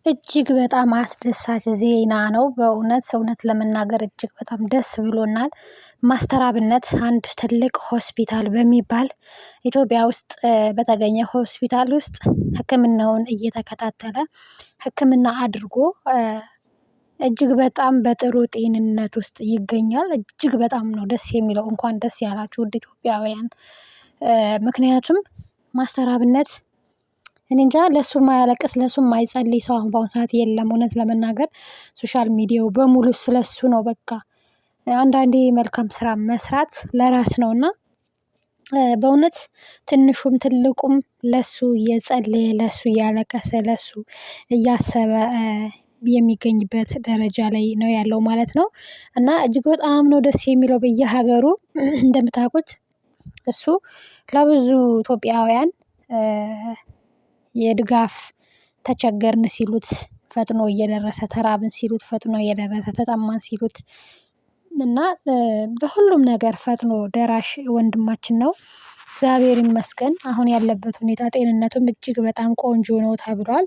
እጅግ በጣም አስደሳች ዜና ነው። እውነት ለመናገር እጅግ በጣም ደስ ብሎናል። ማስተር አብነት አንድ ትልቅ ሆስፒታል በሚባል ኢትዮጵያ ውስጥ በተገኘ ሆስፒታል ውስጥ ሕክምናውን እየተከታተለ ሕክምና አድርጎ እጅግ በጣም በጥሩ ጤንነት ውስጥ ይገኛል። እጅግ በጣም ነው ደስ የሚለው። እንኳን ደስ ያላችሁ ውድ ኢትዮጵያውያን። ምክንያቱም ማስተር አብነት እኔ እንጃ ለሱ የማያለቅስ ለሱ የማይጸልይ ሰው አሁን በአሁን ሰዓት የለም። እውነት ለመናገር ሶሻል ሚዲያው በሙሉ ስለሱ ነው። በቃ አንዳንዴ መልካም ስራ መስራት ለራስ ነውና በእውነት ትንሹም ትልቁም ለሱ እየጸለየ ለሱ እያለቀሰ ለሱ እያሰበ የሚገኝበት ደረጃ ላይ ነው ያለው ማለት ነው። እና እጅግ በጣም ነው ደስ የሚለው። በየሀገሩ እንደምታውቁት እሱ ለብዙ ኢትዮጵያውያን የድጋፍ ተቸገርን ሲሉት ፈጥኖ እየደረሰ ተራብን ሲሉት ፈጥኖ እየደረሰ ተጠማን ሲሉት እና በሁሉም ነገር ፈጥኖ ደራሽ ወንድማችን ነው። እግዚአብሔር ይመስገን አሁን ያለበት ሁኔታ ጤንነቱም እጅግ በጣም ቆንጆ ነው ተብሏል።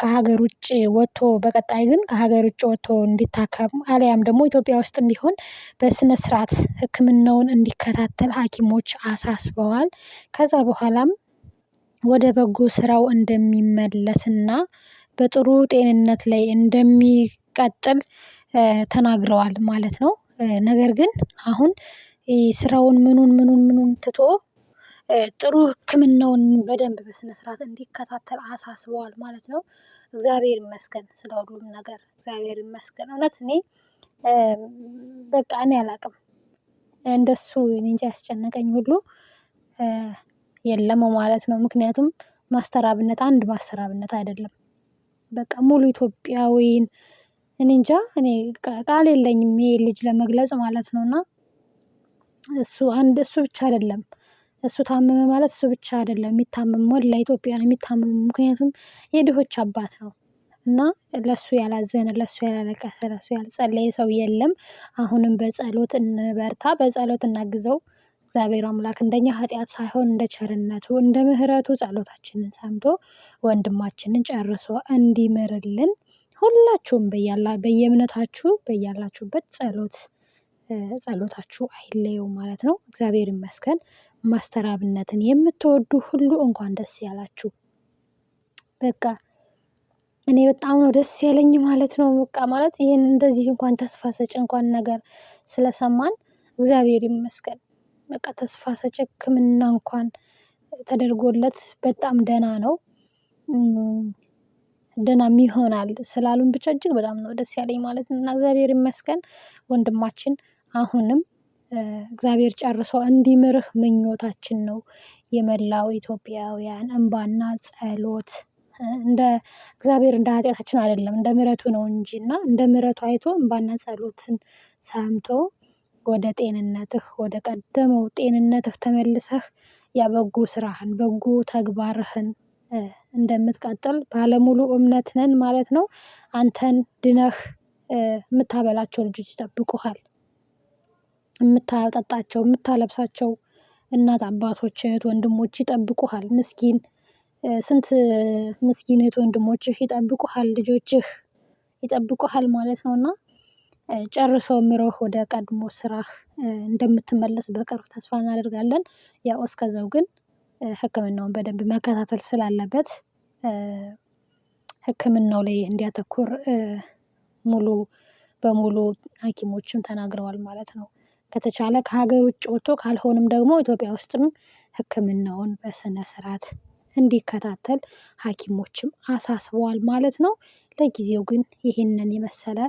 ከሀገር ውጭ ወጥቶ በቀጣይ ግን ከሀገር ውጭ ወጥቶ እንዲታከም አልያም ደግሞ ኢትዮጵያ ውስጥም ቢሆን በስነ ስርዓት ሕክምናውን እንዲከታተል ሀኪሞች አሳስበዋል። ከዛ በኋላም ወደ በጎ ስራው እንደሚመለስና በጥሩ ጤንነት ላይ እንደሚቀጥል ተናግረዋል ማለት ነው። ነገር ግን አሁን ስራውን ምኑን ትቶ ጥሩ ህክምናውን በደንብ በስነ ስርዓት እንዲከታተል አሳስበዋል ማለት ነው። እግዚአብሔር ይመስገን ስለ ሁሉም ነገር እግዚአብሔር ይመስገን። እውነት እኔ በቃ እኔ አላውቅም እንደሱ እኔ እንጃ ያስጨነቀኝ ሁሉ የለም ማለት ነው። ምክንያቱም ማስተር አብነት አንድ ማስተር አብነት አይደለም። በቃ ሙሉ ኢትዮጵያዊን እኔ እንጃ እኔ ቃል የለኝም ይሄ ልጅ ለመግለጽ ማለት ነው። እና እሱ ብቻ አይደለም እሱ ታመመ ማለት እሱ ብቻ አይደለም የሚታመም ሞላ ኢትዮጵያ ነው የሚታመመው። ምክንያቱም የድሆች አባት ነው። እና ለሱ ያላዘነ ለሱ ያላለቀሰ ለሱ ያልጸለየ ሰው የለም። አሁንም በጸሎት እንበርታ በጸሎት እናግዘው። እግዚአብሔር አምላክ እንደኛ ኃጢአት ሳይሆን እንደ ቸርነቱ እንደ ምህረቱ ጸሎታችንን ሰምቶ ወንድማችንን ጨርሶ እንዲምርልን ሁላችሁም በየእምነታችሁ በያላችሁበት ጸሎታችሁ አይለየው ማለት ነው። እግዚአብሔር ይመስገን። ማስተር አብነትን የምትወዱ ሁሉ እንኳን ደስ ያላችሁ። በቃ እኔ በጣም ነው ደስ ያለኝ ማለት ነው። በቃ ማለት ይሄን እንደዚህ እንኳን ተስፋ ሰጪ እንኳን ነገር ስለሰማን እግዚአብሔር ይመስገን። በቃ ተስፋ ሰጪ ሕክምና እንኳን ተደርጎለት በጣም ደህና ነው። ደህናም ይሆናል ስላሉን ብቻ እጅግ በጣም ነው ደስ ያለኝ ማለት ነው። እና እግዚአብሔር ይመስገን። ወንድማችን አሁንም እግዚአብሔር ጨርሶ እንዲምርህ ምኞታችን ነው። የመላው ኢትዮጵያውያን እንባና ጸሎት እንደ እግዚአብሔር እንደ ኃጢአታችን አይደለም እንደ ምህረቱ ነው እንጂ እና እንደ ምህረቱ አይቶ እንባና ጸሎትን ሰምቶ ወደ ጤንነትህ ወደ ቀደመው ጤንነትህ ተመልሰህ ያ በጎ ስራህን በጎ ተግባርህን እንደምትቀጥል ባለሙሉ እምነት ነን ማለት ነው። አንተን ድነህ የምታበላቸው ልጆች ይጠብቁሃል። የምታጠጣቸው የምታለብሳቸው እናት አባቶች እህት ወንድሞች ይጠብቁሃል። ስንት ምስኪን እህት ወንድሞችህ ይጠብቁሃል ልጆችህ ይጠብቁሃል ማለት ነው። እና ጨርሶ ምሮህ ወደ ቀድሞ ስራህ እንደምትመለስ በቅርብ ተስፋ እናደርጋለን። ያው እስከዛው ግን ሕክምናውን በደንብ መከታተል ስላለበት ሕክምናው ላይ እንዲያተኩር ሙሉ በሙሉ ሀኪሞችም ተናግረዋል ማለት ነው። ከተቻለ ከሀገር ውጭ ወጥቶ ካልሆነም ደግሞ ኢትዮጵያ ውስጥም ሕክምናውን በስነ ስርዓት እንዲከታተል ሀኪሞችም አሳስበዋል ማለት ነው። ለጊዜው ግን ይህንን የመሰለ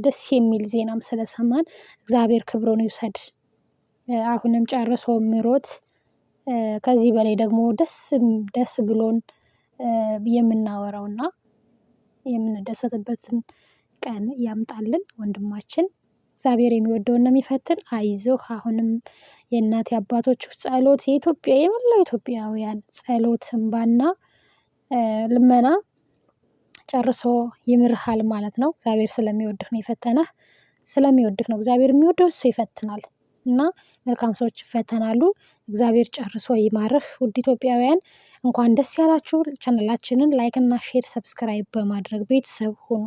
ደስ የሚል ዜናም ስለሰማን እግዚአብሔር ክብሩን ይውሰድ። አሁንም ጨርሶ ምሮት ከዚህ በላይ ደግሞ ደስ ብሎን የምናወራውና የምንደሰትበትን ቀን ያምጣልን። ወንድማችን እግዚአብሔር የሚወደውን ነው የሚፈትን። አይዞህ አሁንም የእናት የአባቶች ጸሎት የኢትዮጵያ የመላው ኢትዮጵያውያን ጸሎት እንባና ልመና ጨርሶ ይምርሃል ማለት ነው። እግዚአብሔር ስለሚወድህ ነው የፈተነህ። ስለሚወድህ ነው እግዚአብሔር የሚወደው እሱ ይፈትናል። እና መልካም ሰዎች ይፈተናሉ። እግዚአብሔር ጨርሶ ይማርህ። ውድ ኢትዮጵያውያን እንኳን ደስ ያላችሁ። ቻናላችንን ላይክ እና ሼር ሰብስክራይብ በማድረግ ቤተሰብ ሁኑ።